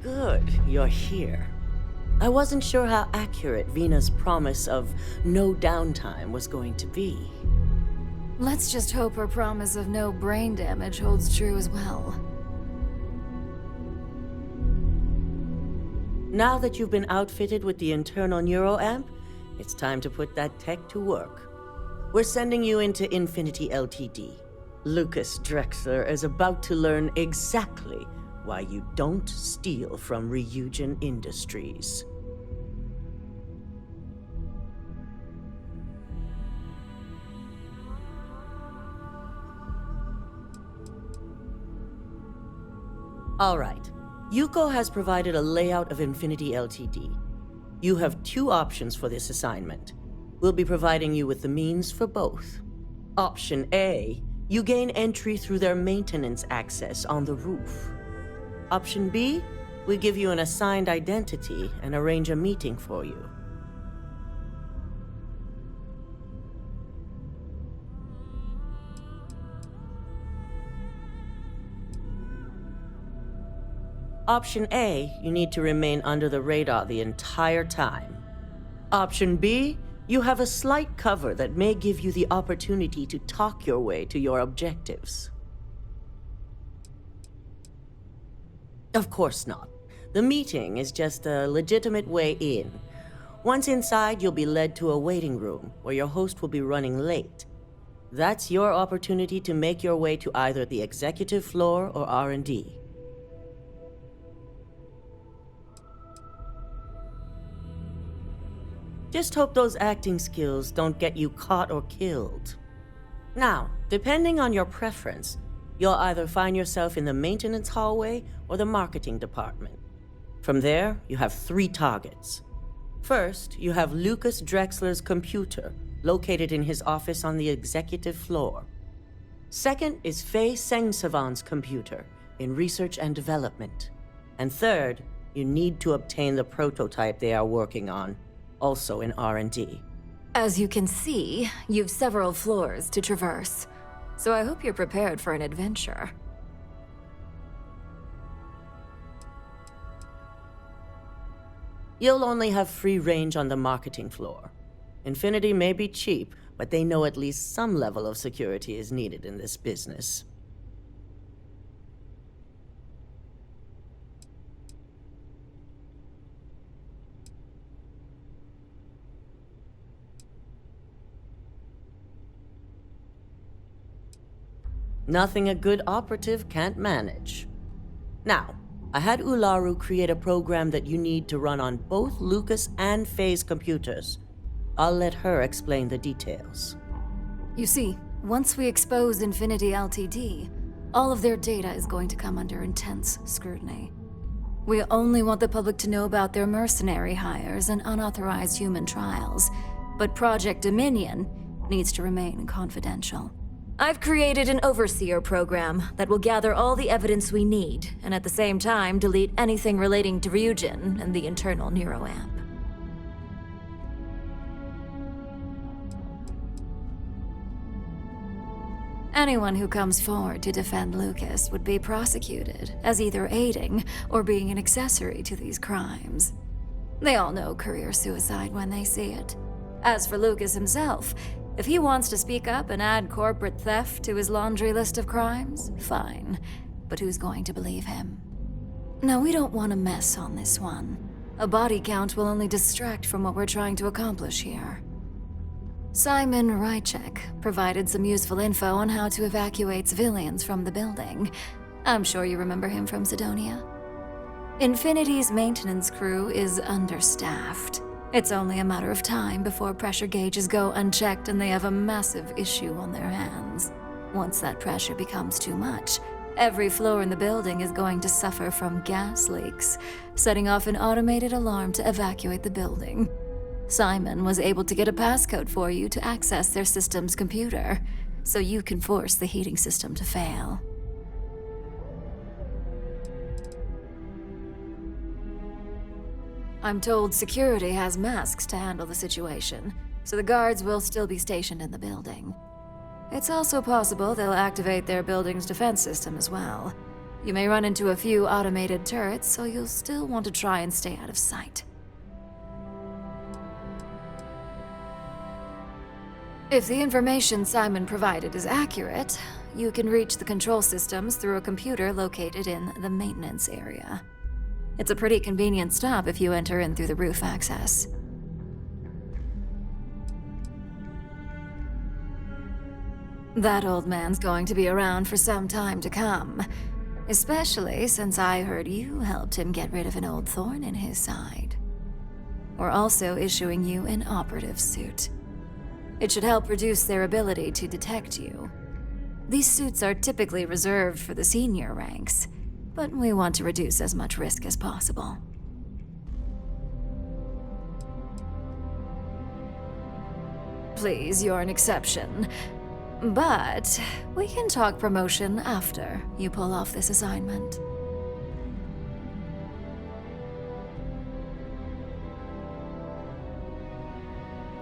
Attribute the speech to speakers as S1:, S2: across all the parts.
S1: Good, you're here. I wasn't sure how accurate Vina's promise of no downtime was going to be.
S2: Let's just hope her promise of no brain damage holds true as well.
S1: Now that you've been outfitted with the internal neuroamp, it's time to put that tech to work. We're sending you into Infinity Ltd. Lucas Drexler is about to learn exactly why you don't steal from Ryujin Industries. All right. Yuko has provided a layout of Infinity Ltd. You have two options for this assignment. We'll be providing you with the means for both. Option A, you gain entry through their maintenance access on the roof. Option B, we give you an assigned identity and arrange a meeting for you. Option A, you need to remain under the radar the entire time. Option B, you have a slight cover that may give you the opportunity to talk your way to your objectives. Of course not. The meeting is just a legitimate way in. Once inside, you'll be led to a waiting room where your host will be running late. That's your opportunity to make your way to either the executive floor or R&D. Just hope those acting skills don't get you caught or killed. Now, depending on your preference, you'll either find yourself in the maintenance hallway or the marketing department. From there, you have 3 targets. First, you have Lucas Drexler's computer, located in his office on the executive floor. Second is Faye Sengsavan's computer, in research and development. And third, you need to obtain the prototype they are working on, also in R&D.
S2: As you can see, you've several floors to traverse, so I hope you're prepared for an adventure.
S1: You'll only have free range on the marketing floor. Infinity may be cheap, but they know at least some level of security is needed in this business. Nothing a good operative can't manage. Now, I had Ularu create a program that you need to run on both Lucas and Faye's computers. I'll let her explain the details.
S2: You see, once we expose Infinity Ltd., all of their data is going to come under intense scrutiny. We only want the public to know about their mercenary hires and unauthorized human trials, but Project Dominion needs to remain confidential. I've created an overseer program that will gather all the evidence we need, and at the same time delete anything relating to Ryujin and the internal neuroamp. Anyone who comes forward to defend Lucas would be prosecuted as either aiding or being an accessory to these crimes. They all know career suicide when they see it. As for Lucas himself, if he wants to speak up and add corporate theft to his laundry list of crimes, fine. But who's going to believe him? No, we don't want to mess on this one. A body count will only distract from what we're trying to accomplish here. Simon Rychek provided some useful info on how to evacuate civilians from the building. I'm sure you remember him from Sidonia. Infinity's maintenance crew is understaffed. It's only a matter of time before pressure gauges go unchecked and they have a massive issue on their hands. Once that pressure becomes too much, every floor in the building is going to suffer from gas leaks, setting off an automated alarm to evacuate the building. Simon was able to get a passcode for you to access their system's computer, so you can force the heating system to fail. I'm told security has masks to handle the situation, so the guards will still be stationed in the building. It's also possible they'll activate their building's defense system as well. You may run into a few automated turrets, so you'll still want to try and stay out of sight. If the information Simon provided is accurate, you can reach the control systems through a computer located in the maintenance area. It's a pretty convenient stop if you enter in through the roof access. That old man's going to be around for some time to come, especially since I heard you helped him get rid of an old thorn in his side. We're also issuing you an operative suit. It should help reduce their ability to detect you. These suits are typically reserved for the senior ranks, but we want to reduce as much risk as possible. Please, you're an exception. But we can talk promotion after you pull off this assignment.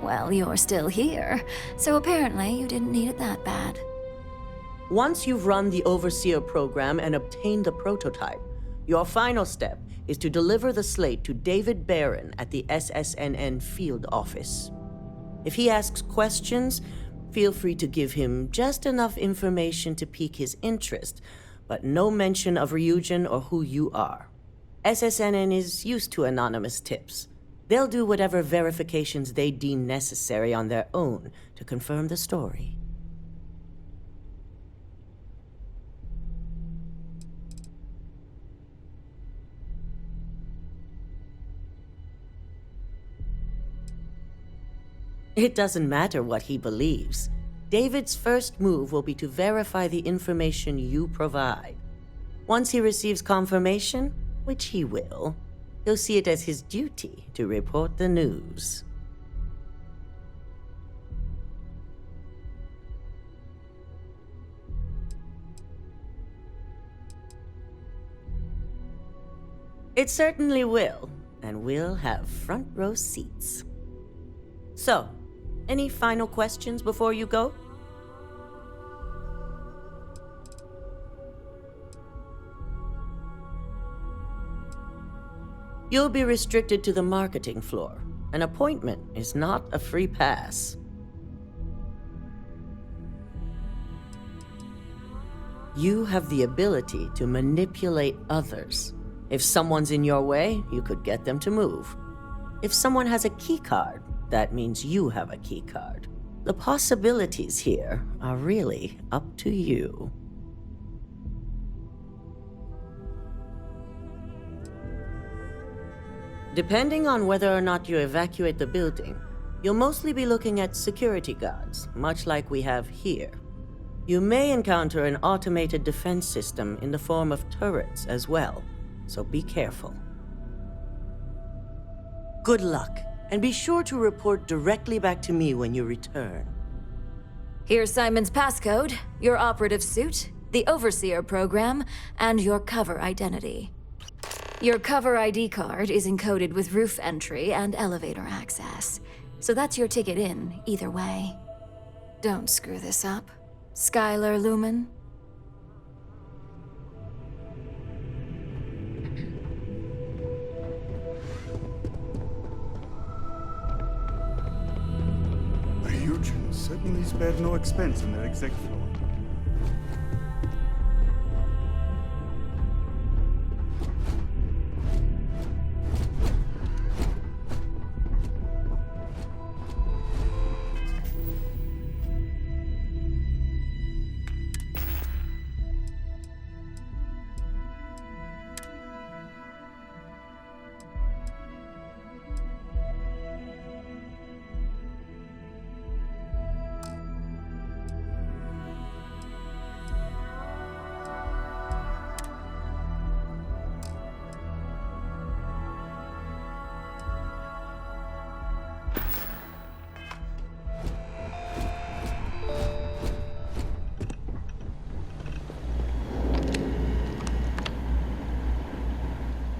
S2: Well, you're still here, so apparently you didn't need it that bad.
S1: Once you've run the Overseer program and obtained the prototype, your final step is to deliver the slate to David Barron at the SSNN field office. If he asks questions, feel free to give him just enough information to pique his interest, but no mention of Ryujin or who you are. SSNN is used to anonymous tips. They'll do whatever verifications they deem necessary on their own to confirm the story. It doesn't matter what he believes. David's first move will be to verify the information you provide. Once he receives confirmation, which he will, he'll see it as his duty to report the news. It certainly will, and we'll have front row seats. So, any final questions before you go? You'll be restricted to the marketing floor. An appointment is not a free pass. You have the ability to manipulate others. If someone's in your way, you could get them to move. If someone has a keycard, that means you have a keycard. The possibilities here are really up to you. Depending on whether or not you evacuate the building, you'll mostly be looking at security guards, much like we have here. You may encounter an automated defense system in the form of turrets as well, so be careful. Good luck, and be sure to report directly back to me when you return.
S2: Here's Simon's passcode, your operative suit, the Overseer program, and your cover identity. Your cover ID card is encoded with roof entry and elevator access, so that's your ticket in, either way. Don't screw this up, Skylar Lumen.
S3: Ryujin certainly spared no expense in their exec floor.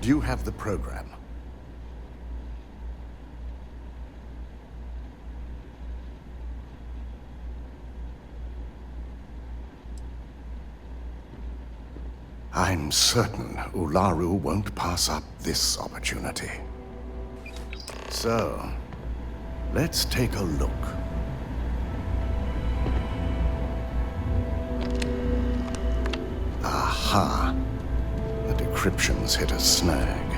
S4: Do you have the program? I'm certain Ularu won't pass up this opportunity. So, let's take a look. Aha! The decryption's hit a snag.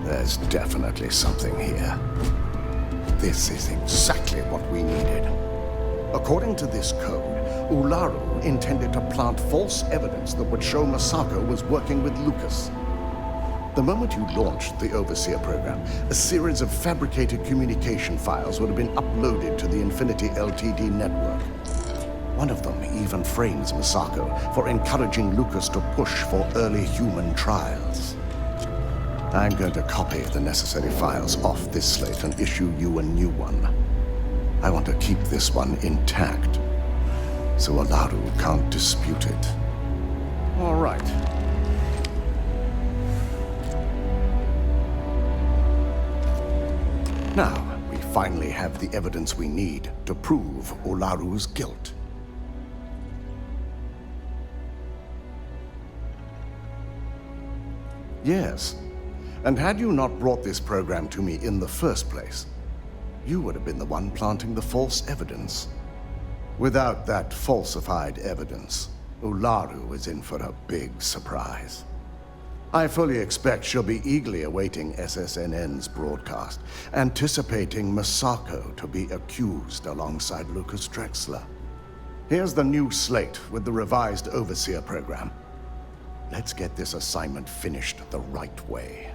S4: There's definitely something here. This is exactly what we needed. According to this code, Ularu intended to plant false evidence that would show Masako was working with Lucas. The moment you launched the Overseer program, a series of fabricated communication files would have been uploaded to the Infinity Ltd network. One of them even frames Masako for encouraging Lucas to push for early human trials. I'm going to copy the necessary files off this slate and issue you a new one. I want to keep this one intact, so Ularu can't dispute it. All right. Now, we finally have the evidence we need to prove Ularu's guilt. Yes, and had you not brought this program to me in the first place, you would have been the one planting the false evidence. Without that falsified evidence, Ularu is in for a big surprise. I fully expect she'll be eagerly awaiting SSNN's broadcast, anticipating Masako to be accused alongside Lucas Drexler. Here's the new slate with the revised Overseer program. Let's get this assignment finished the right way.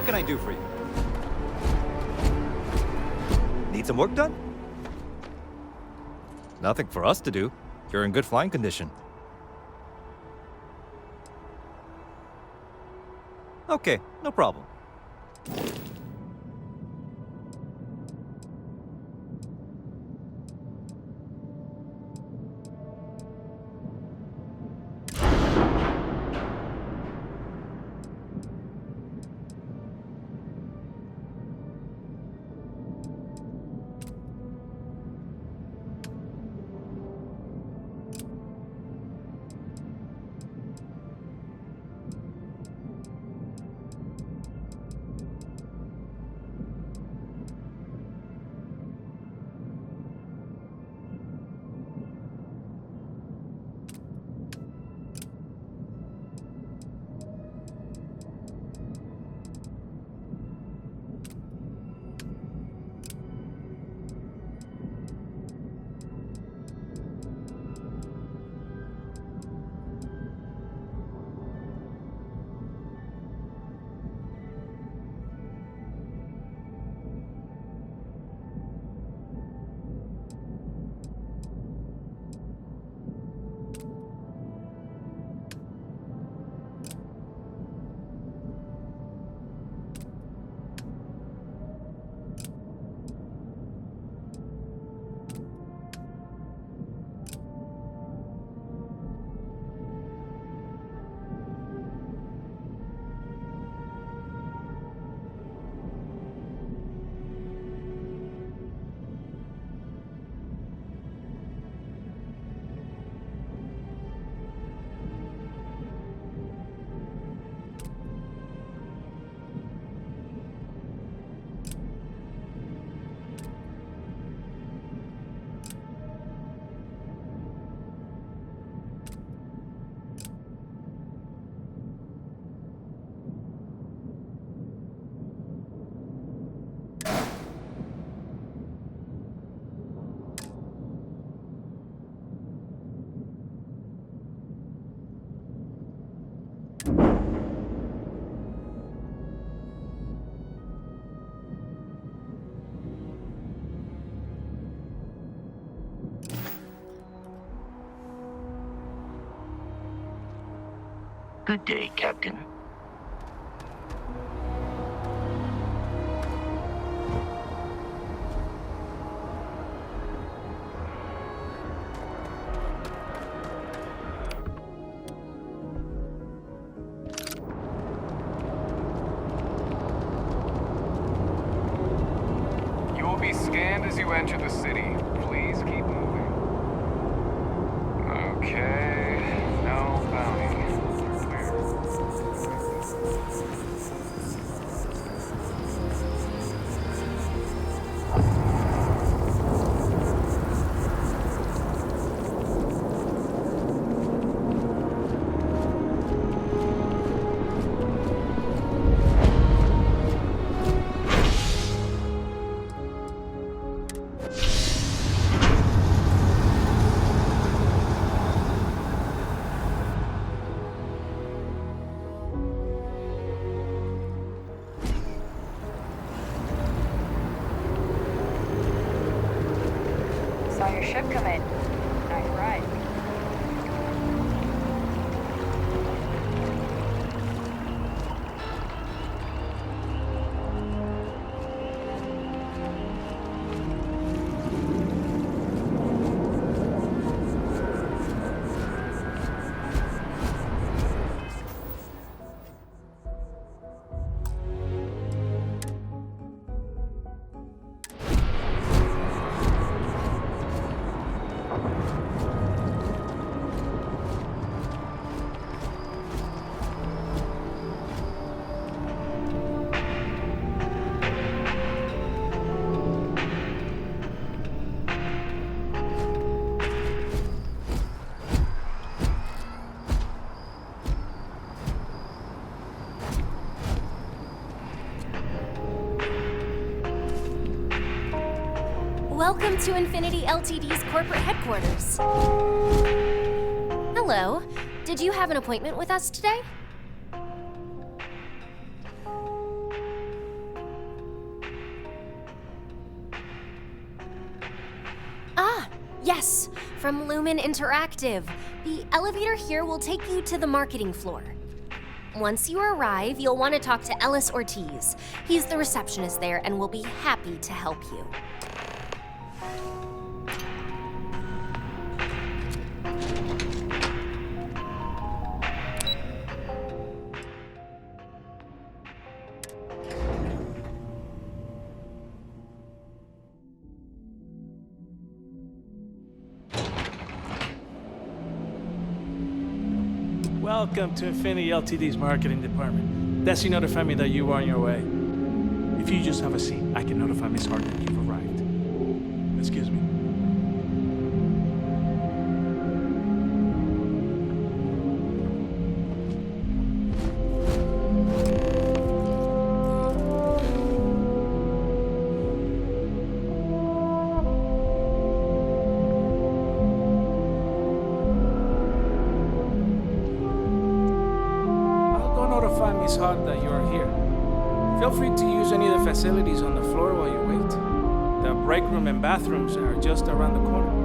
S5: can I do for you? Need some work done? Nothing for us to do. You're in good flying condition. Okay, no problem.
S6: Good day, Captain.
S7: You will be scanned as you enter the city. Please keep moving. Okay, no bounty.
S8: Saw your ship come in. Nice ride.
S9: Welcome to Infinity Ltd's corporate headquarters. Hello. Did you have an appointment with us today? Yes, from Lumen Interactive. The elevator here will take you to the marketing floor. Once you arrive, you'll want to talk to Ellis Ortiz. He's the receptionist there and will be happy to help you.
S10: Welcome to Infinity Ltd's marketing department. Desi notified me that you are on your way. If you just have a seat, I can notify Miss Hart that you've arrived. Excuse me. Notify Miss Hart that you are here. Feel free to use any of the facilities on the floor while you wait. The break room and bathrooms are just around the corner.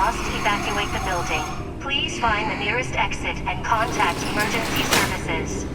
S11: must evacuate the building. Please find the nearest exit and contact emergency services.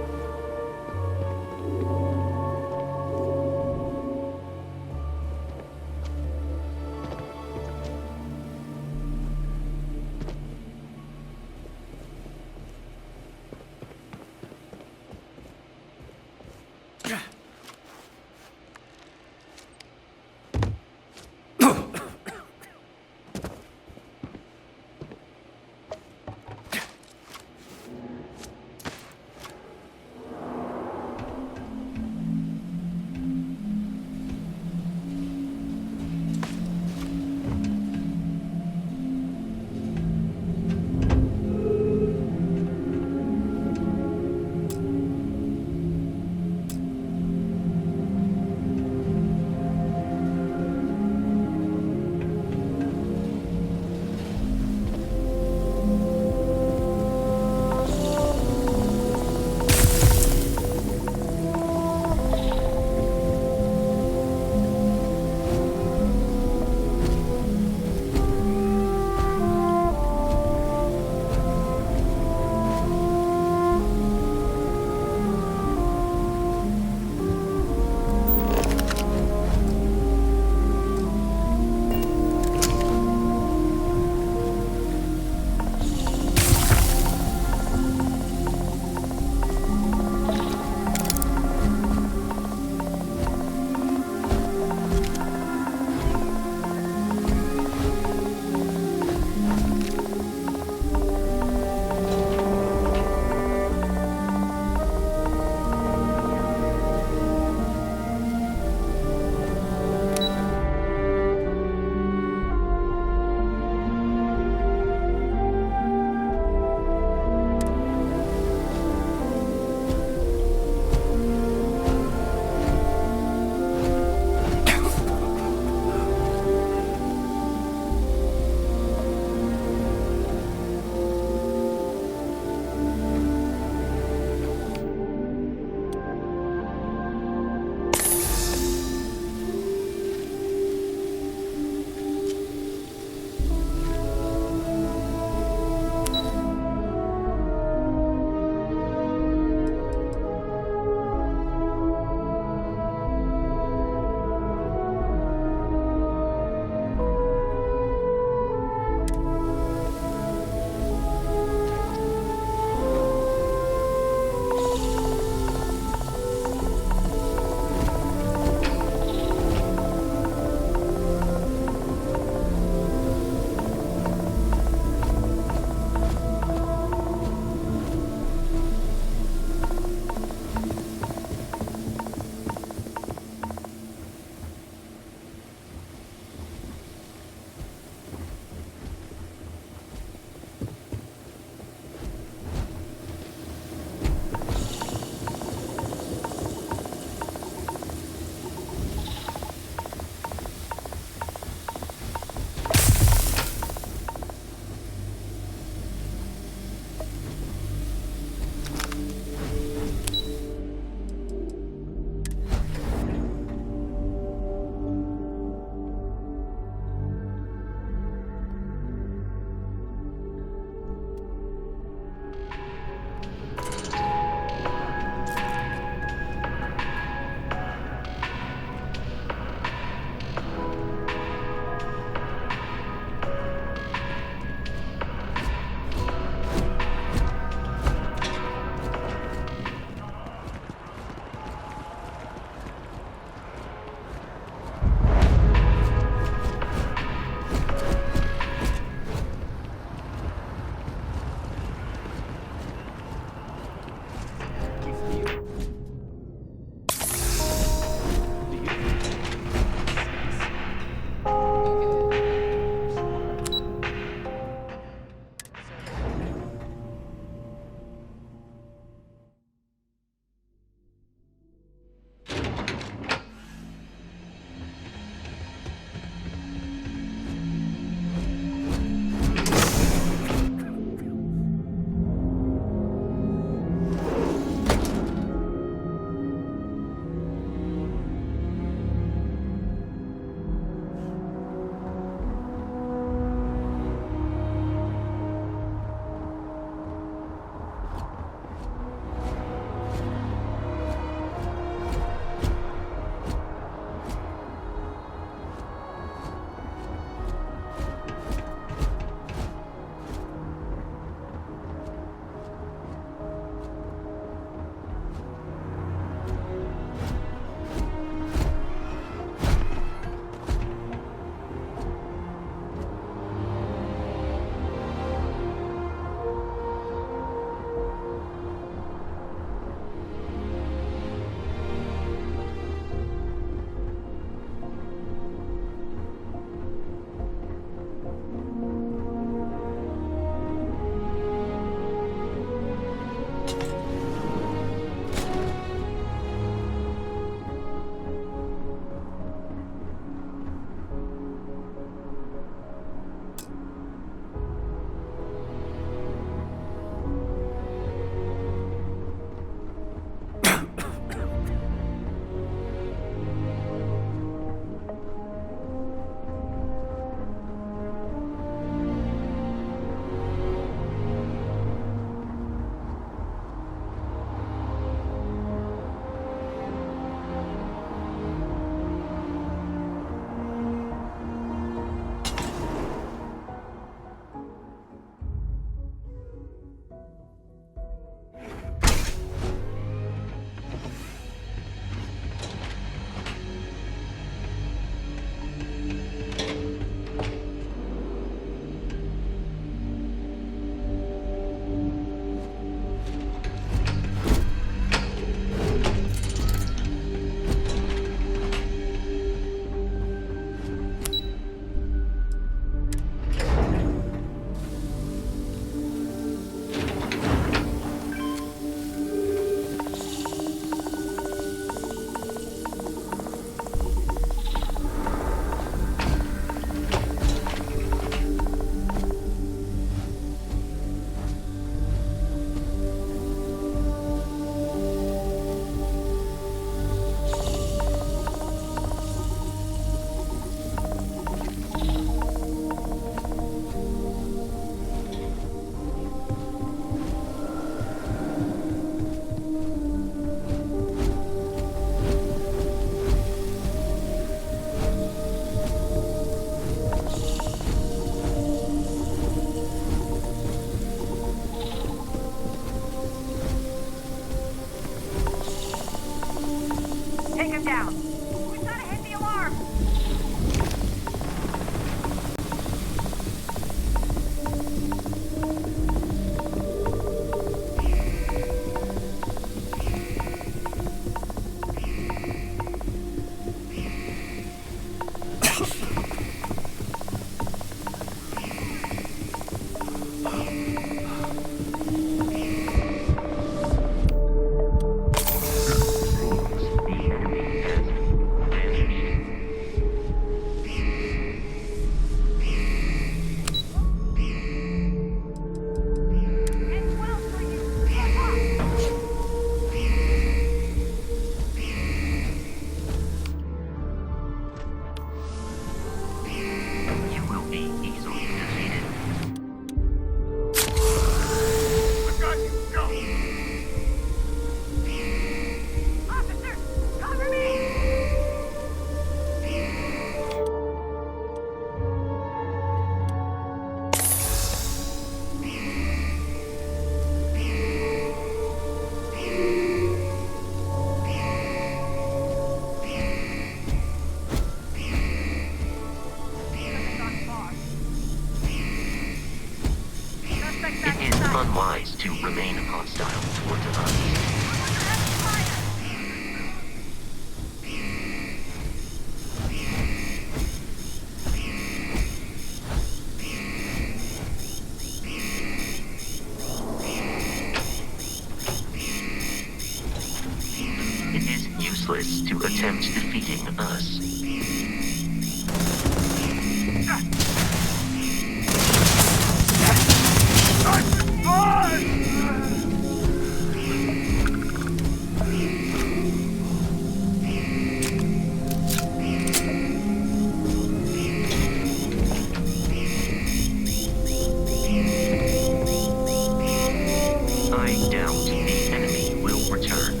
S6: I doubt the enemy will return.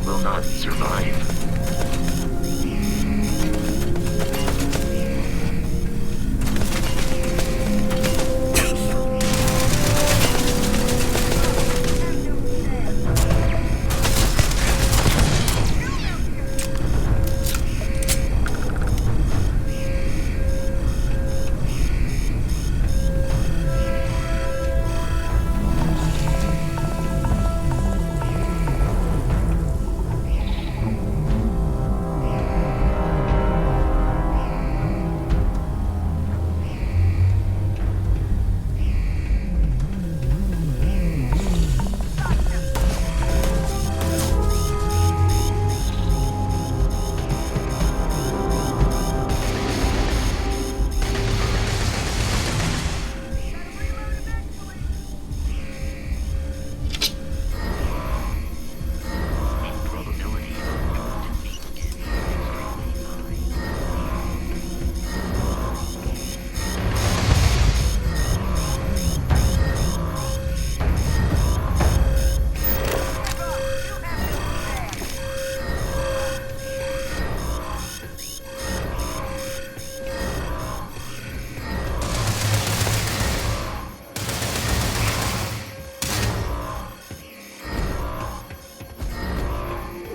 S6: will not survive.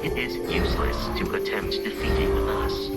S6: It is useless to attempt defeating us.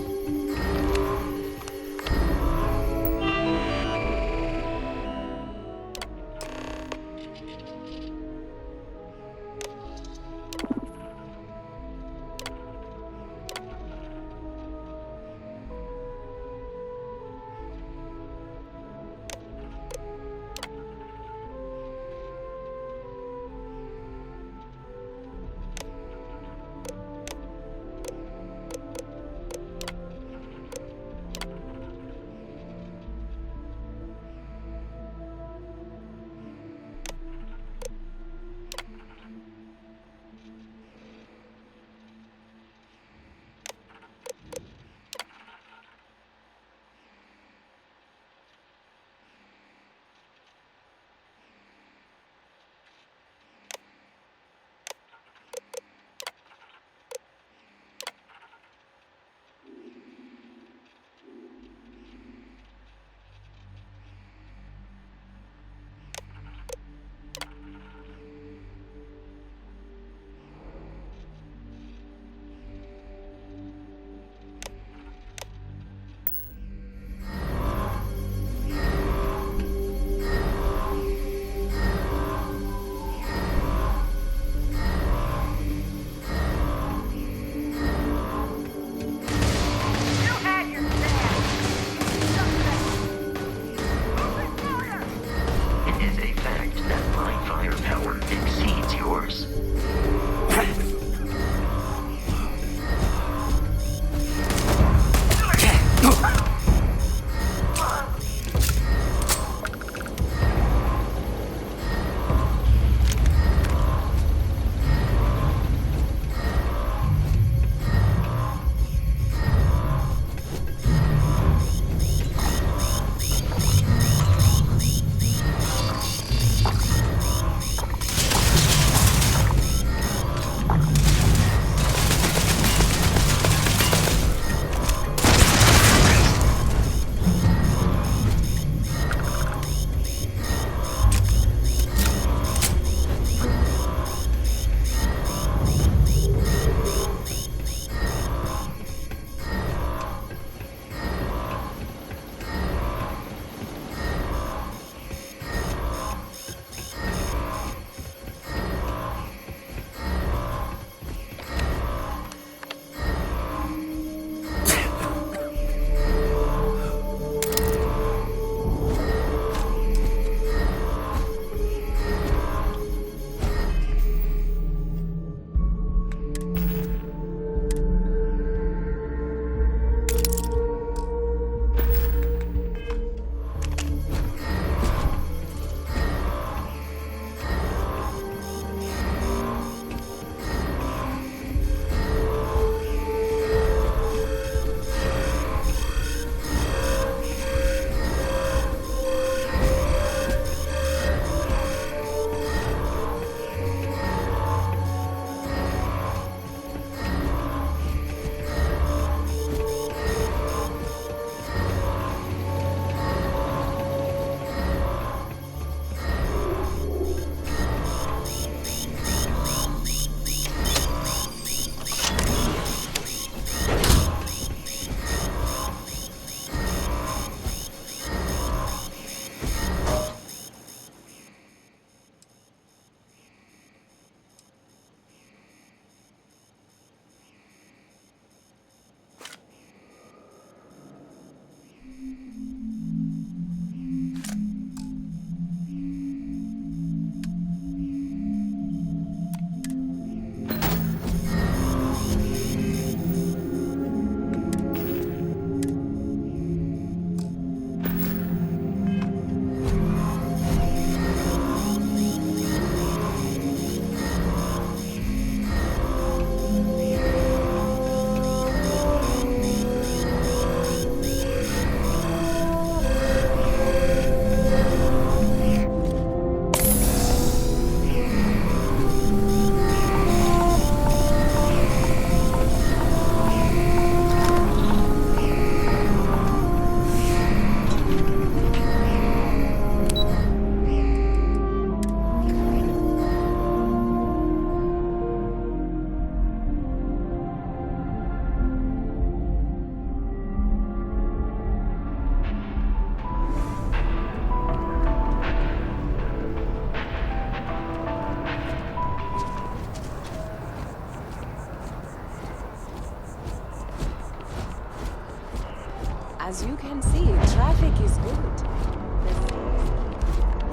S8: as you can see, traffic is good.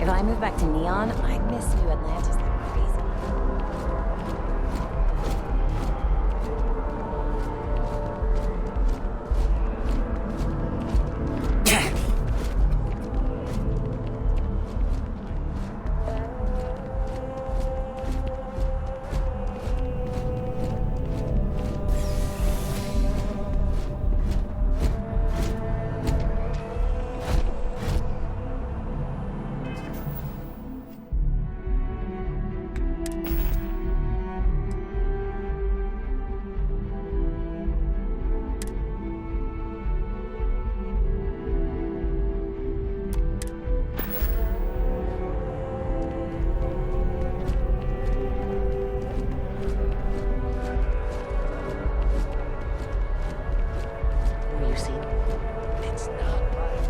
S8: If I move back to Neon, I'd miss New Atlantis like crazy. You see, it's not right.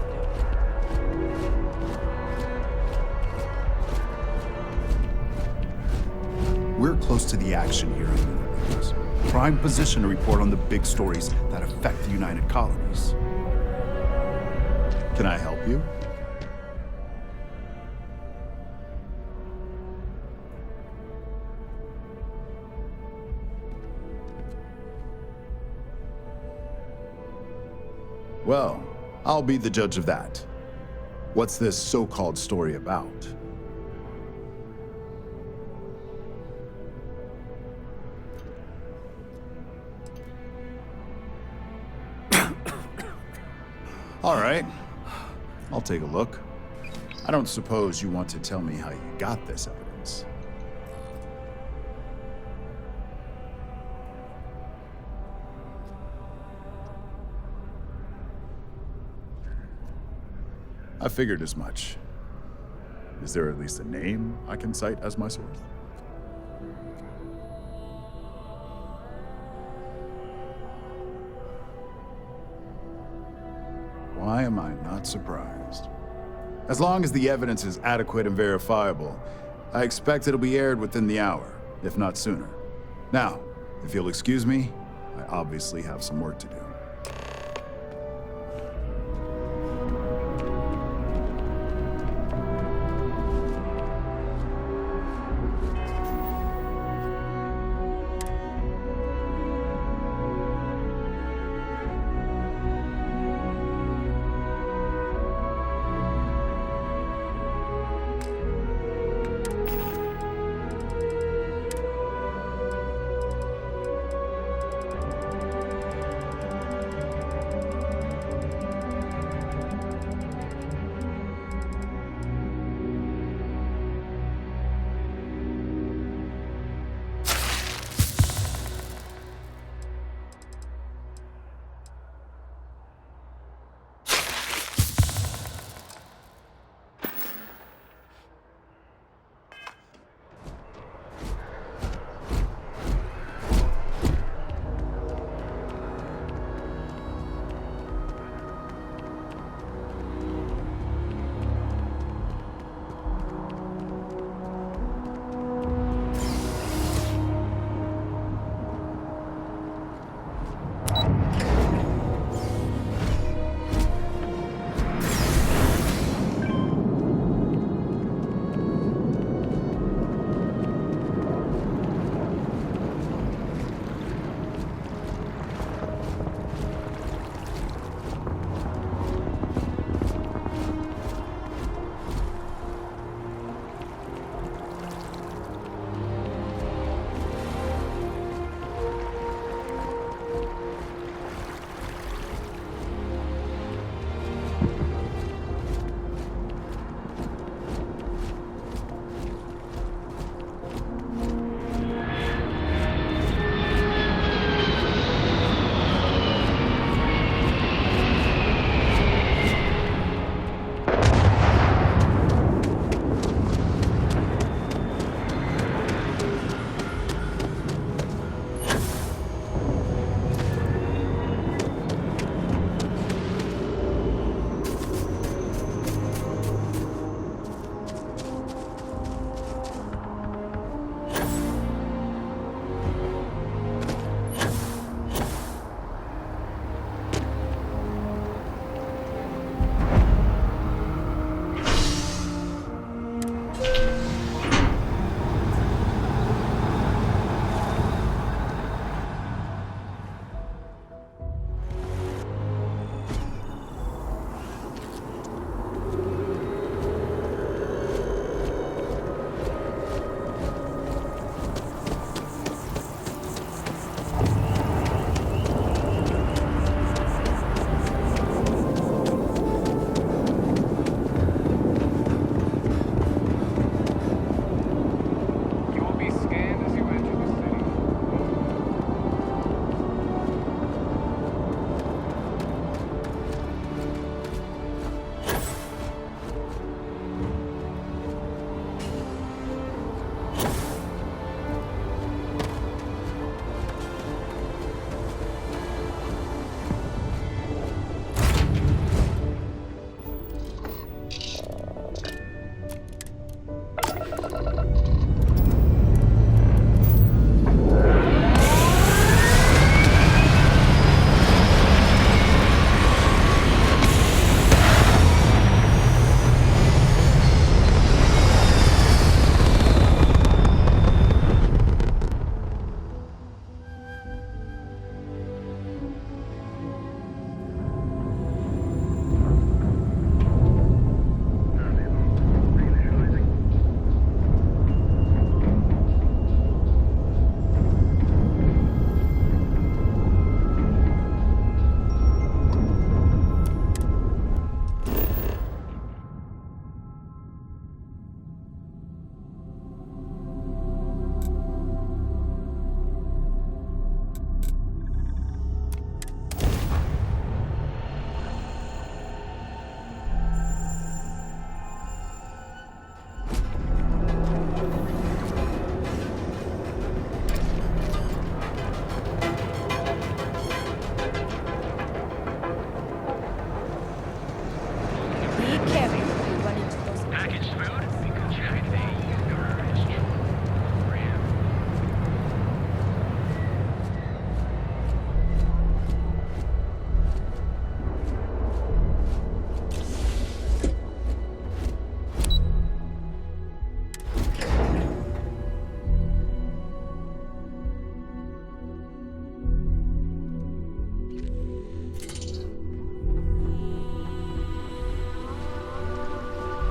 S3: We're close to the action here in the news. Prime position to report on the big stories that affect the United Colonies. Can I help you? Well, I'll be the judge of that. What's this so-called story about? All right, I'll take a look. I don't suppose you want to tell me how you got this evidence. I figured as much. Is there at least a name I can cite as my source? Why am I not surprised? As long as the evidence is adequate and verifiable, I expect it'll be aired within the hour, if not sooner. Now, if you'll excuse me, I obviously have some work to do.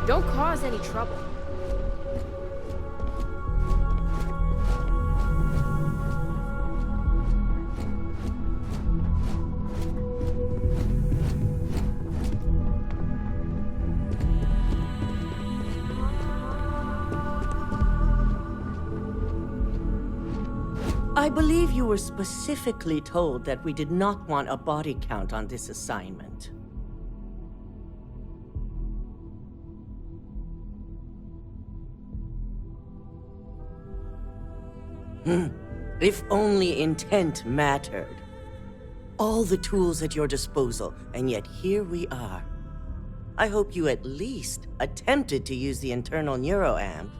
S8: Don't cause any trouble.
S1: I believe you were specifically told that we did not want a body count on this assignment. If only intent mattered. All the tools at your disposal, and yet here we are. I hope you at least attempted to use the internal neuroamp.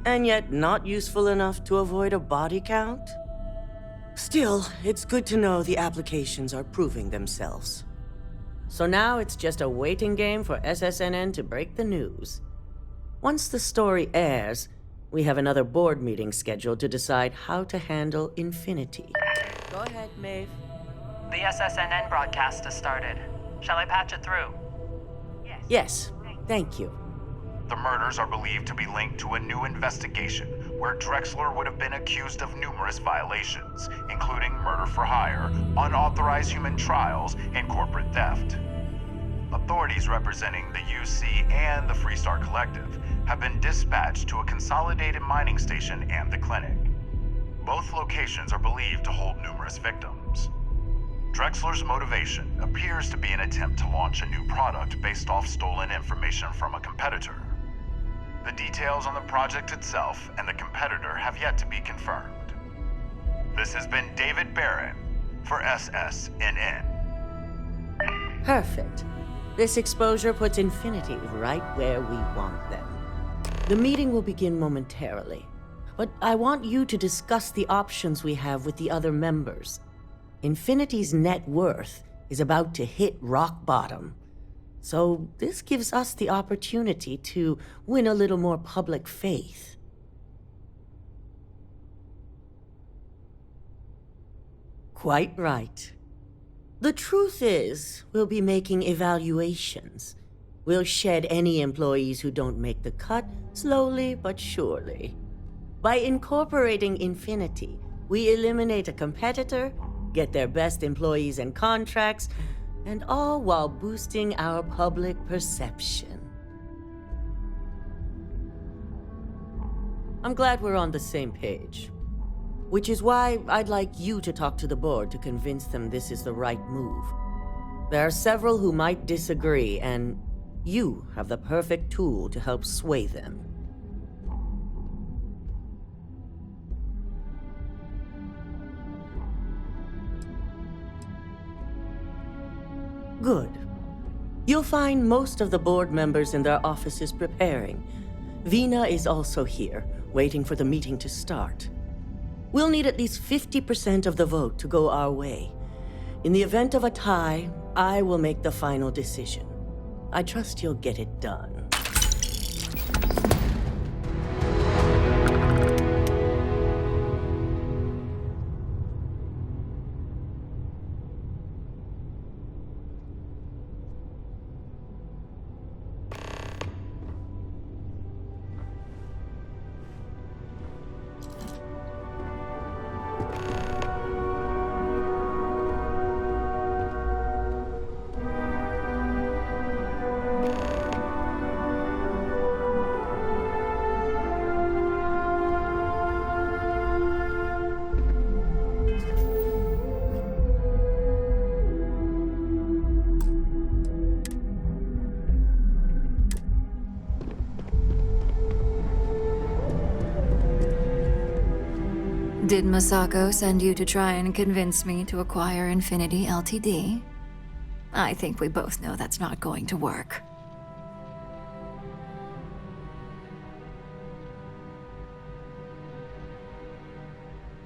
S1: And yet not useful enough to avoid a body count? Still, it's good to know the applications are proving themselves. So now it's just a waiting game for SSNN to break the news. Once the story airs, we have another board meeting scheduled to decide how to handle Infinity. Go ahead, Maeve.
S12: The SSNN broadcast has started. Shall I patch it through?
S1: Yes, thank you.
S13: The murders are believed to be linked to a new investigation where Drexler would have been accused of numerous violations, including murder for hire, unauthorized human trials, and corporate theft. Authorities representing the UC and the Freestar Collective have been dispatched to a consolidated mining station and the clinic. Both locations are believed to hold numerous victims. Drexler's motivation appears to be an attempt to launch a new product based off stolen information from a competitor. The details on the project itself and the competitor have yet to be confirmed. This has been David Barron for SSNN.
S1: Perfect. This exposure puts Infinity right where we want them. The meeting will begin momentarily, but I want you to discuss the options we have with the other members. Infinity's net worth is about to hit rock bottom. So this gives us the opportunity to win a little more public faith. Quite right. The truth is, we'll be making evaluations. We'll shed any employees who don't make the cut, slowly but surely. By incorporating Infinity, we eliminate a competitor, get their best employees and contracts, and all while boosting our public perception. I'm glad we're on the same page. Which is why I'd like you to talk to the board to convince them this is the right move. There are several who might disagree, and you have the perfect tool to help sway them. Good. You'll find most of the board members in their offices preparing. Vina is also here, waiting for the meeting to start. We'll need at least 50% of the vote to go our way. In the event of a tie, I will make the final decision. I trust you'll get it done.
S2: Did Masako send you to try and convince me to acquire Infinity Ltd? I think we both know that's not going to work.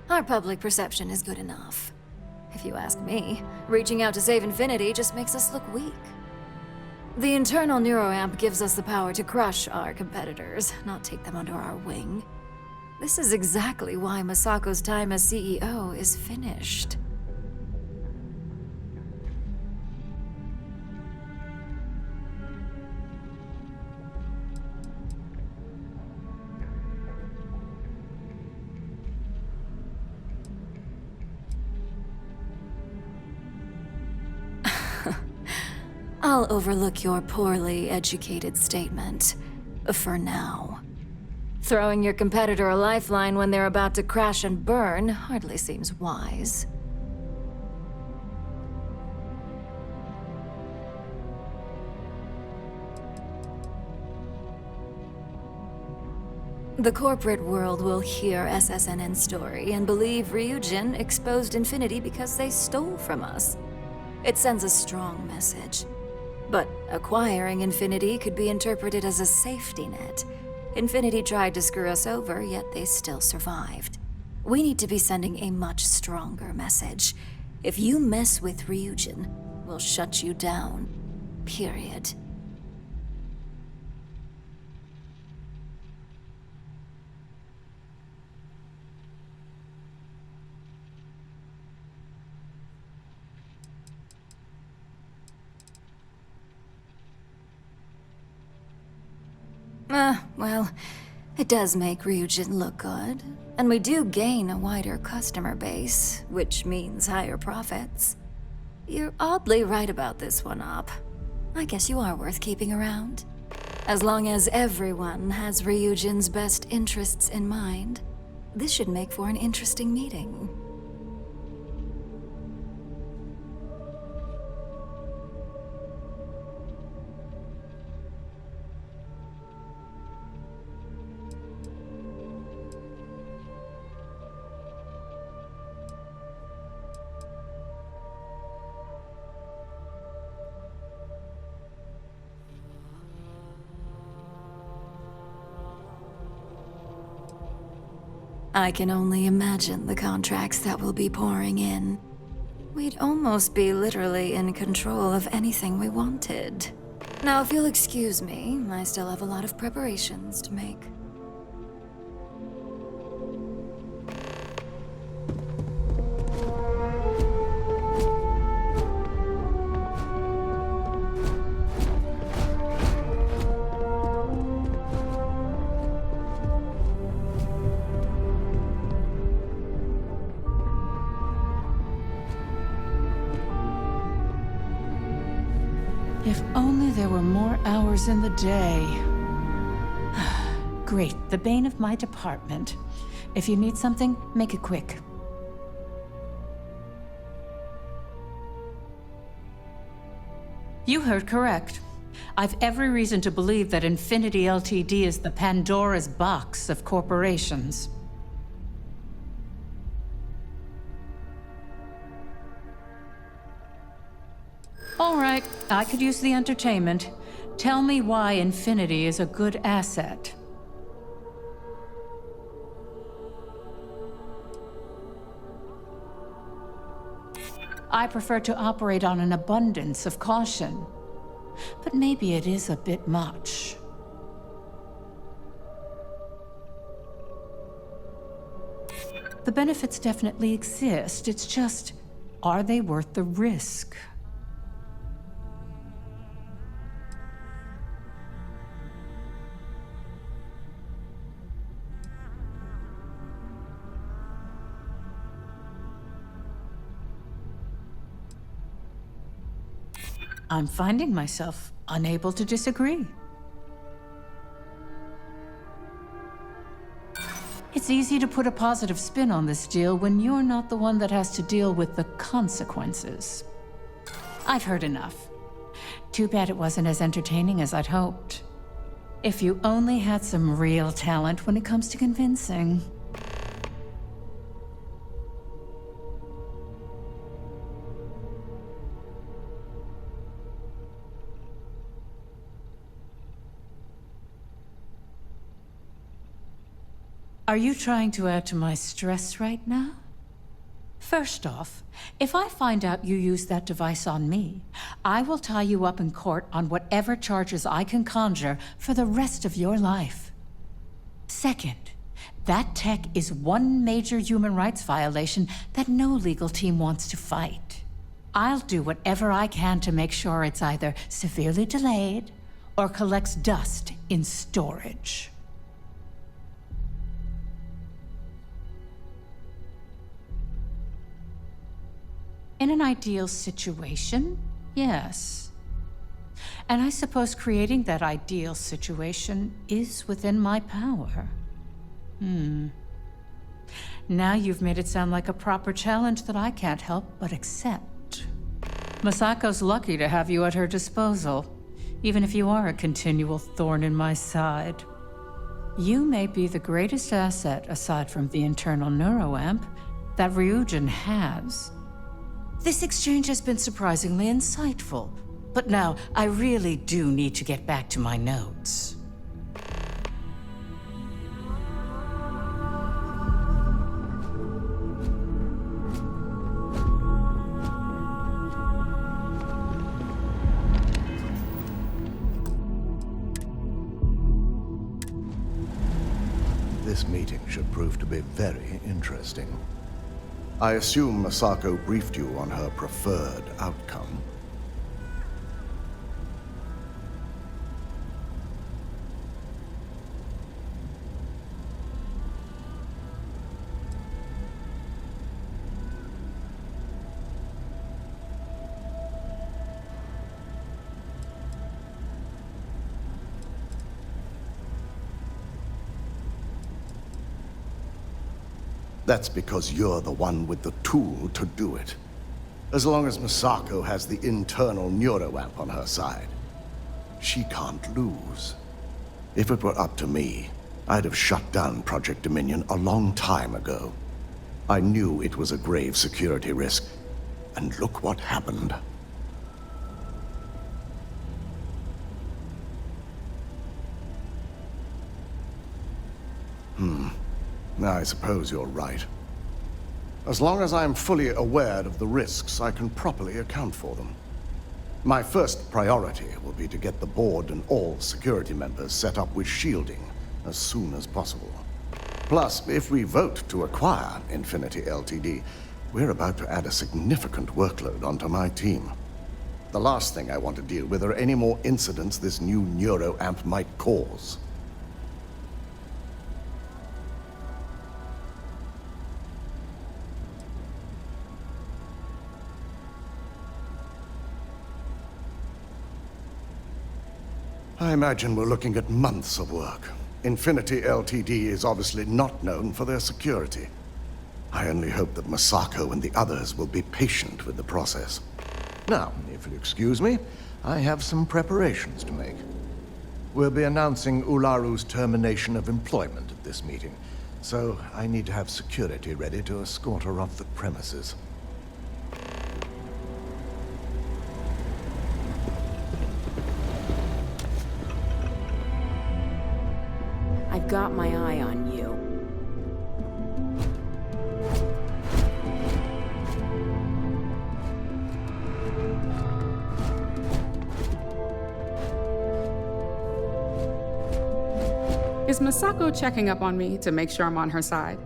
S2: Our public perception is good enough. If you ask me, reaching out to save Infinity just makes us look weak. The internal neuroamp gives us the power to crush our competitors, not take them under our wing. This is exactly why Masako's time as CEO is finished. I'll overlook your poorly educated statement. For now. Throwing your competitor a lifeline when they're about to crash and burn hardly seems wise. The corporate world will hear SSNN's story and believe Ryujin exposed Infinity because they stole from us. It sends a strong message. But acquiring Infinity could be interpreted as a safety net. Infinity tried to screw us over, yet they still survived. We need to be sending a much stronger message. If you mess with Ryujin, we'll shut you down. Period. Well, it does make Ryujin look good. And we do gain a wider customer base, which means higher profits. You're oddly right about this one, Op. I guess you are worth keeping around. As long as everyone has Ryujin's best interests in mind, this should make for an interesting meeting. I can only imagine the contracts that will be pouring in. We'd almost be literally in control of anything we wanted. Now, if you'll excuse me, I still have a lot of preparations to make.
S14: If only there were more hours in the day. Great, the bane of my department. If you need something, make it quick. You heard correct. I've every reason to believe that Infinity Ltd. Is the Pandora's box of corporations. All right, I could use the entertainment. Tell me why Infinity is a good asset. I prefer to operate on an abundance of caution. But maybe it is a bit much. The benefits definitely exist. It's just, are they worth the risk? I'm finding myself unable to disagree. It's easy to put a positive spin on this deal when you're not the one that has to deal with the consequences. I've heard enough. Too bad it wasn't as entertaining as I'd hoped. If you only had some real talent when it comes to convincing. Are you trying to add to my stress right now? First off, if I find out you used that device on me, I will tie you up in court on whatever charges I can conjure for the rest of your life. Second, that tech is one major human rights violation that no legal team wants to fight. I'll do whatever I can to make sure it's either severely delayed or collects dust in storage. In an ideal situation, yes. And I suppose creating that ideal situation is within my power. Now you've made it sound like a proper challenge that I can't help but accept. Masako's lucky to have you at her disposal, even if you are a continual thorn in my side. You may be the greatest asset, aside from the internal neuroamp, that Ryujin has. This exchange has been surprisingly insightful, but now I really do need to get back to my notes.
S4: This meeting should prove to be very interesting. I assume Masako briefed you on her preferred outcome. That's because you're the one with the tool to do it. As long as Masako has the internal neuroamp on her side, she can't lose. If it were up to me, I'd have shut down Project Dominion a long time ago. I knew it was a grave security risk, and look what happened. I suppose you're right. As long as I'm fully aware of the risks, I can properly account for them. My first priority will be to get the board and all security members set up with shielding as soon as possible. Plus, if we vote to acquire Infinity Ltd., we're about to add a significant workload onto my team. The last thing I want to deal with are any more incidents this new neuroamp might cause. I imagine we're looking at months of work. Infinity Ltd. is obviously not known for their security. I only hope that Masako and the others will be patient with the process. Now, if you'll excuse me, I have some preparations to make. We'll be announcing Ularu's termination of employment at this meeting, so I need to have security ready to escort her off the premises.
S15: I've got my eye on you.
S16: Is Masako checking up on me to make sure I'm on her side?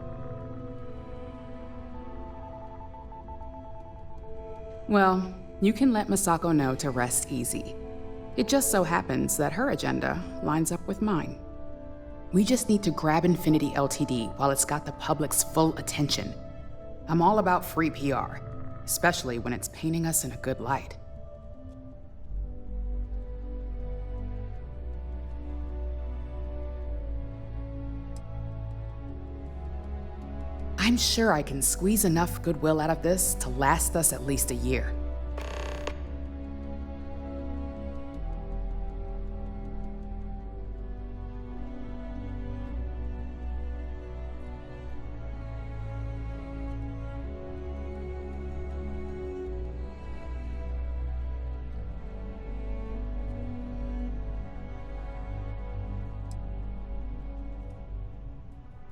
S16: Well, you can let Masako know to rest easy. It just so happens that her agenda lines up with mine. We just need to grab Infinity Ltd. while it's got the public's full attention. I'm all about free PR, especially when it's painting us in a good light. I'm sure I can squeeze enough goodwill out of this to last us at least a year.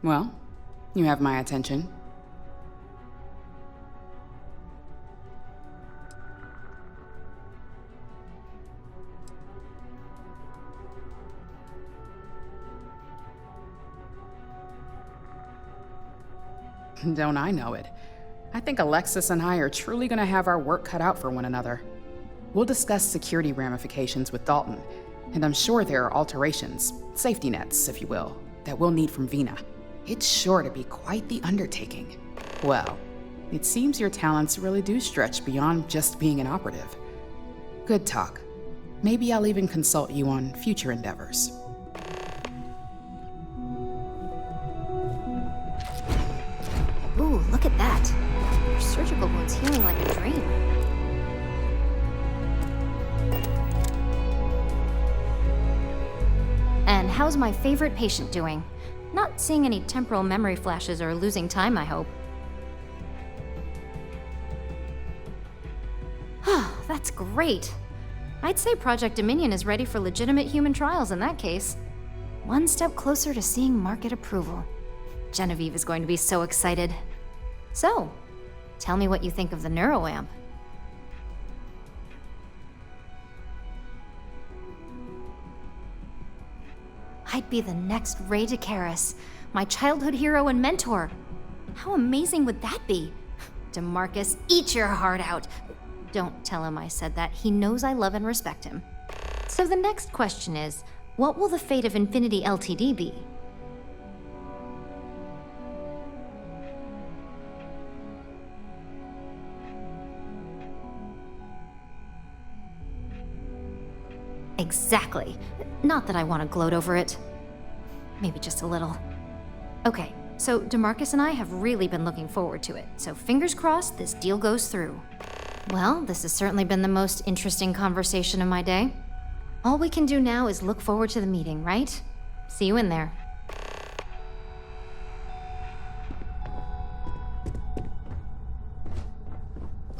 S16: Well, you have my attention. Don't I know it? I think Alexis and I are truly gonna have our work cut out for one another. We'll discuss security ramifications with Dalton, and I'm sure there are alterations, safety nets, if you will, that we'll need from Vina. It's sure to be quite the undertaking. Well, it seems your talents really do stretch beyond just being an operative. Good talk. Maybe I'll even consult you on future endeavors.
S9: Ooh, look at that. Your surgical wound's healing like a dream. And how's my favorite patient doing? Not seeing any temporal memory flashes or losing time, I hope. That's great. I'd say Project Dominion is ready for legitimate human trials in that case. One step closer to seeing market approval. Genevieve is going to be so excited. So, tell me what you think of the neuroamp. I'd be the next Ray DeCaris, my childhood hero and mentor. How amazing would that be? DeMarcus, eat your heart out. Don't tell him I said that. He knows I love and respect him. So the next question is, what will the fate of Infinity Ltd be? Exactly. Not that I want to gloat over it. Maybe just a little. Okay, so DeMarcus and I have really been looking forward to it, so fingers crossed this deal goes through. Well, this has certainly been the most interesting conversation of my day. All we can do now is look forward to the meeting, right? See you in there.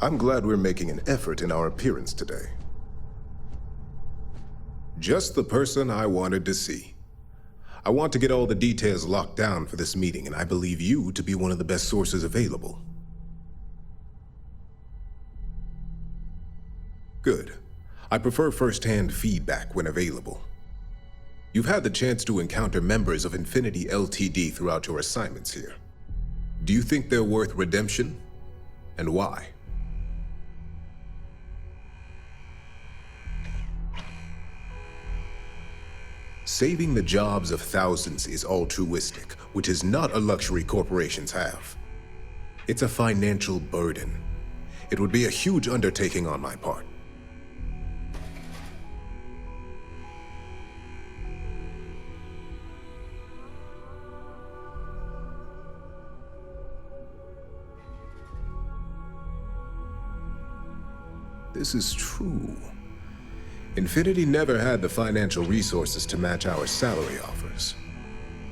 S17: I'm glad we're making an effort in our appearance today. Just the person I wanted to see. I want to get all the details locked down for this meeting, and I believe you to be one of the best sources available. Good. I prefer first-hand feedback when available. You've had the chance to encounter members of Infinity Ltd throughout your assignments here. Do you think they're worth redemption? And why? Saving the jobs of thousands is altruistic, which is not a luxury corporations have. It's a financial burden. It would be a huge undertaking on my part. This is true. Infinity never had the financial resources to match our salary offers.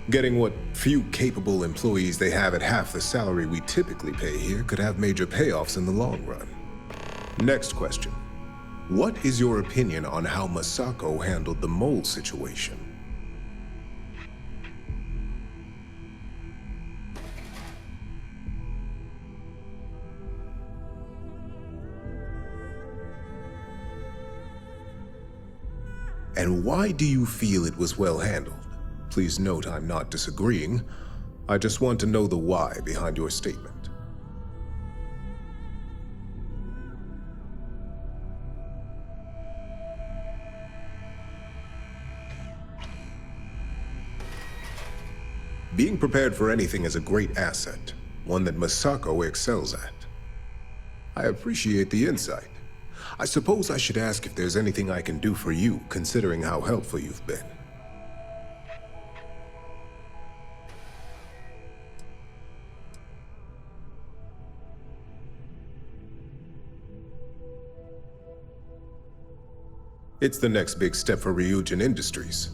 S17: Getting what few capable employees they have at half the salary we typically pay here could have major payoffs in the long run. Next question. What is your opinion on how Masako handled the mole situation? And why do you feel it was well handled? Please note I'm not disagreeing. I just want to know the why behind your statement. Being prepared for anything is a great asset, one that Masako excels at. I appreciate the insight. I suppose I should ask if there's anything I can do for you, considering how helpful you've been. It's the next big step for Ryujin Industries.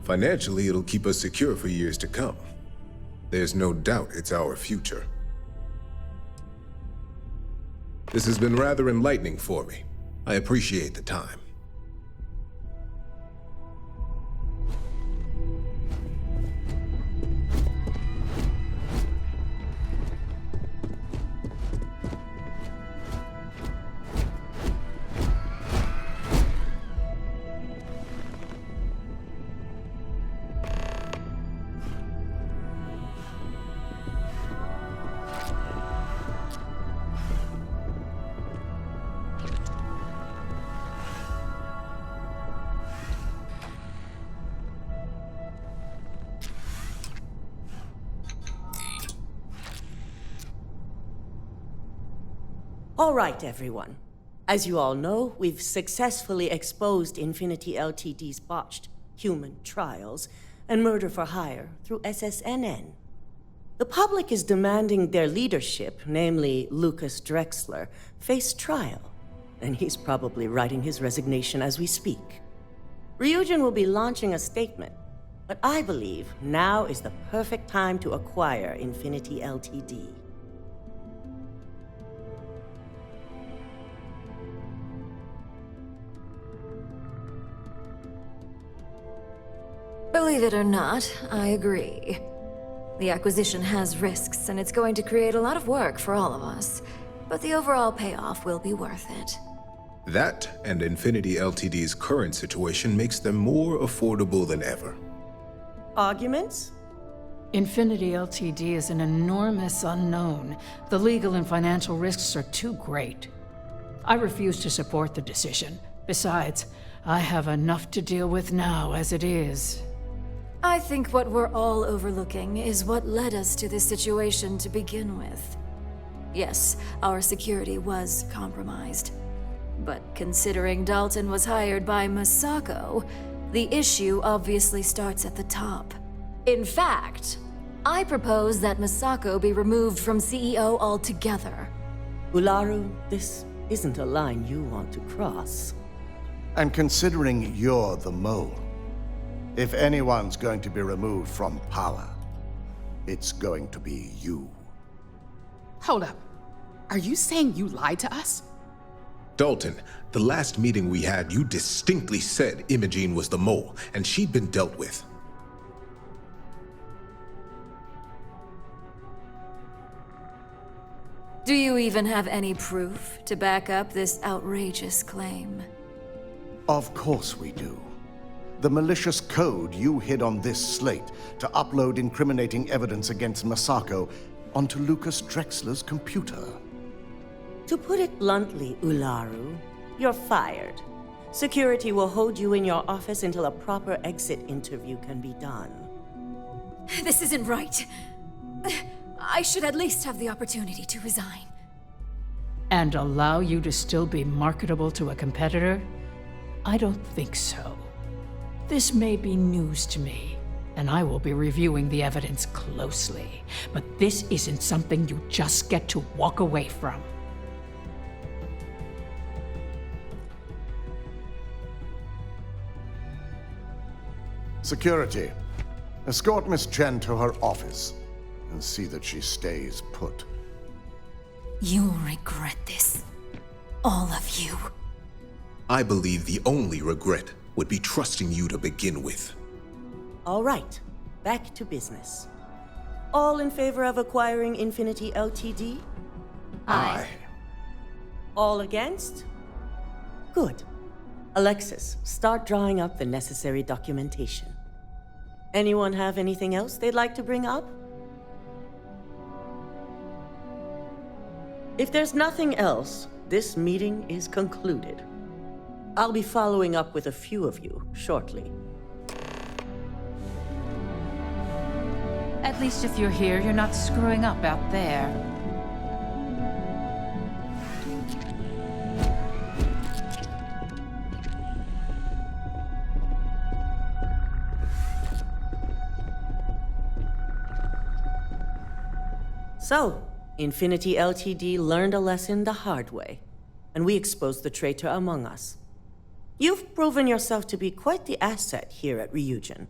S17: Financially, it'll keep us secure for years to come. There's no doubt it's our future. This has been rather enlightening for me. I appreciate the time.
S1: All right, everyone. As you all know, we've successfully exposed Infinity Ltd's botched human trials and murder for hire through SSNN. The public is demanding their leadership, namely Lucas Drexler, face trial, and he's probably writing his resignation as we speak. Ryujin will be launching a statement, but I believe now is the perfect time to acquire Infinity Ltd.
S2: Believe it or not, I agree. The acquisition has risks, and it's going to create a lot of work for all of us. But the overall payoff will be worth it.
S17: That and Infinity Ltd's current situation makes them more affordable than ever.
S1: Arguments?
S14: Infinity Ltd is an enormous unknown. The legal and financial risks are too great. I refuse to support the decision. Besides, I have enough to deal with now as it is.
S2: I think what we're all overlooking is what led us to this situation to begin with. Yes, our security was compromised. But considering Dalton was hired by Masako, the issue obviously starts at the top. In fact, I propose that Masako be removed from CEO altogether.
S1: Ularu, this isn't a line you want to cross.
S4: And considering you're the mole, if anyone's going to be removed from power, it's going to be you.
S16: Hold up. Are you saying you lied to us?
S17: Dalton, the last meeting we had, you distinctly said Imogene was the mole, and she'd been dealt with.
S2: Do you even have any proof to back up this outrageous claim?
S4: Of course we do. The malicious code you hid on this slate to upload incriminating evidence against Masako onto Lucas Drexler's computer.
S1: To put it bluntly, Ularu, you're fired. Security will hold you in your office until a proper exit interview can be done.
S2: This isn't right. I should at least have the opportunity to resign.
S14: And allow you to still be marketable to a competitor? I don't think so. This may be news to me, and I will be reviewing the evidence closely. But this isn't something you just get to walk away from.
S4: Security, escort Miss Chen to her office and see that she stays put.
S2: You'll regret this. All of you.
S17: I believe the only regret would be trusting you to begin with.
S1: All right, back to business. All in favor of acquiring Infinity Ltd?
S17: Aye.
S1: All against? Good. Alexis, start drawing up the necessary documentation. Anyone have anything else they'd like to bring up? If there's nothing else, this meeting is concluded. I'll be following up with a few of you shortly.
S14: At least if you're here, you're not screwing up out there.
S1: So, Infinity Ltd learned a lesson the hard way, and we exposed the traitor among us. You've proven yourself to be quite the asset here at Ryujin.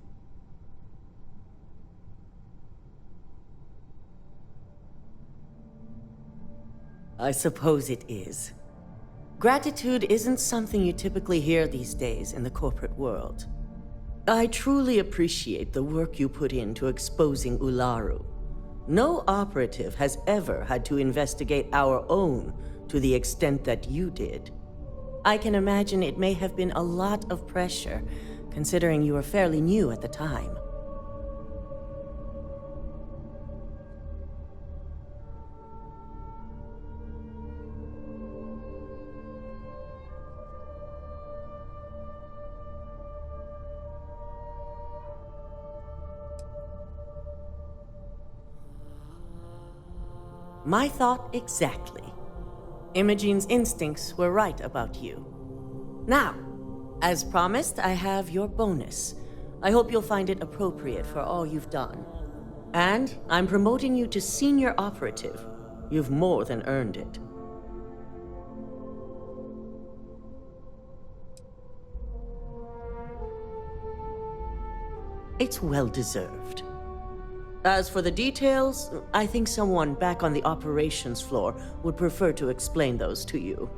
S1: I suppose it is. Gratitude isn't something you typically hear these days in the corporate world. I truly appreciate the work you put into exposing Ularu. No operative has ever had to investigate our own to the extent that you did. I can imagine it may have been a lot of pressure, considering you were fairly new at the time. My thought exactly. Imogene's instincts were right about you. Now, as promised, I have your bonus. I hope you'll find it appropriate for all you've done. And I'm promoting you to senior operative. You've more than earned it. It's well deserved. As for the details, I think someone back on the operations floor would prefer to explain those to you.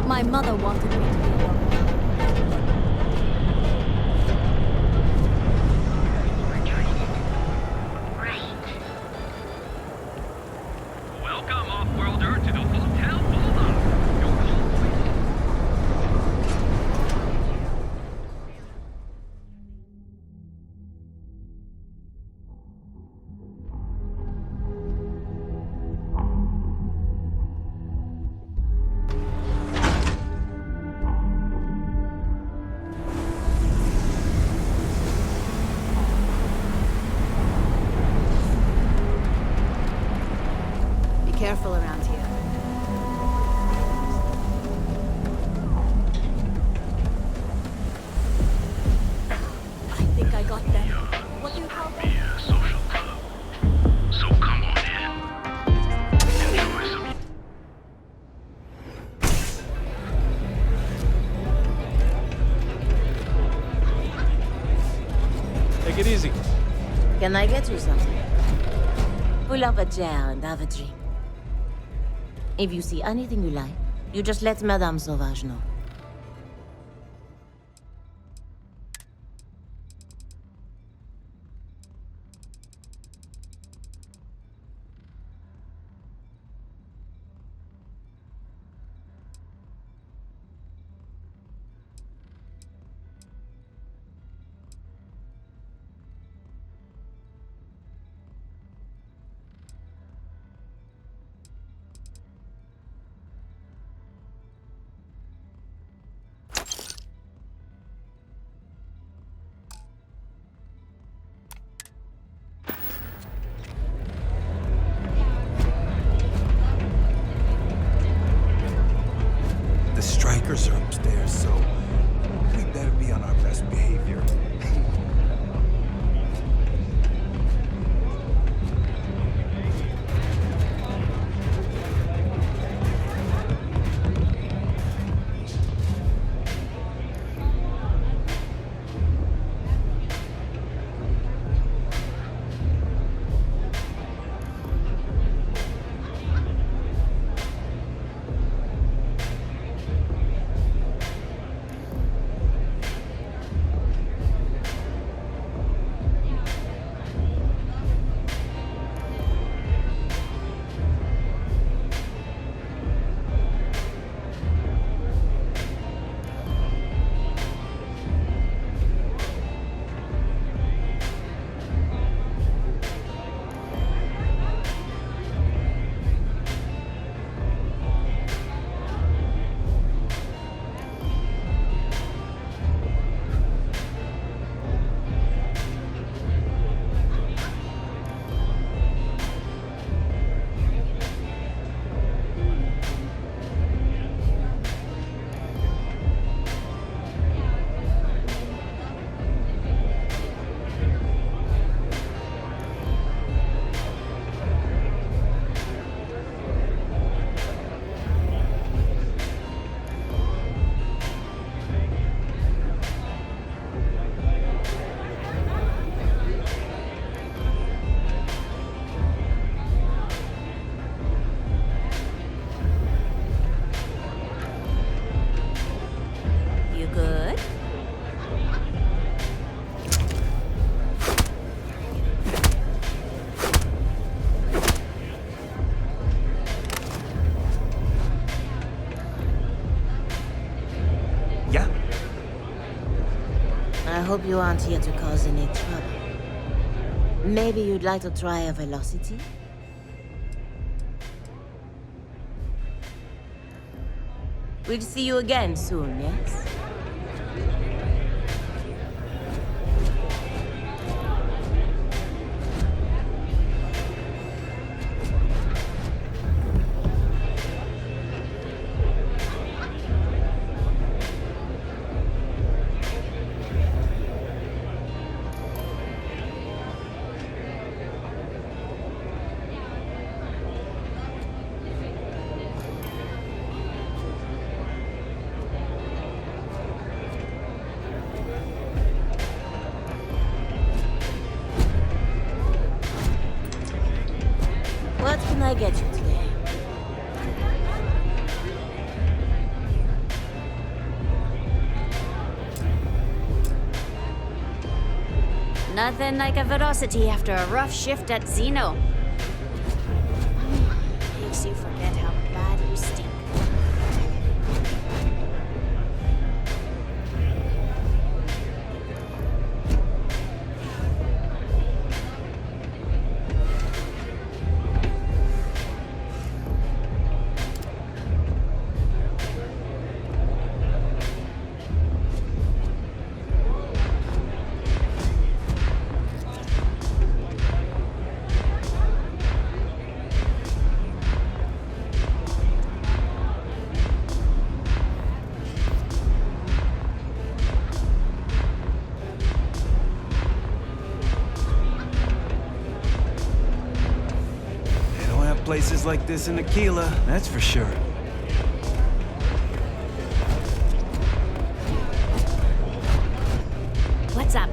S8: My mother wanted me to be one.
S18: Welcome, off-worlder, to the Hotel Bulldog.
S8: Be careful around here. I think I got them. What do you call them?
S18: Social club. So come on in. Enjoy some.
S10: Take it easy.
S8: Can I get you something? Pull up a chair and have a drink. If you see anything you like, you just let Madame Sauvage know. hope you aren't here to cause any trouble. Maybe you'd like to try a velocity? We'll see you again soon, yes? What can I get you today?
S19: Nothing like a velocity after a rough shift at Xeno. Makes you forget how bad you stink.
S20: Places like this in Aquila, that's for sure.
S19: What's up?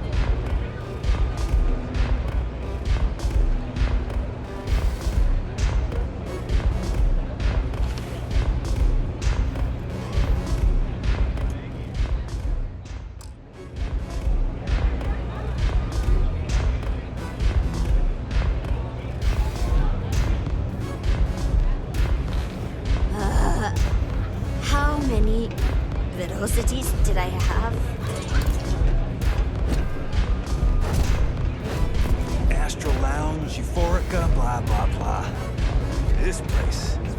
S19: How many velocities did I have?
S20: Astral Lounge, Euphorica, blah, blah, blah. This place is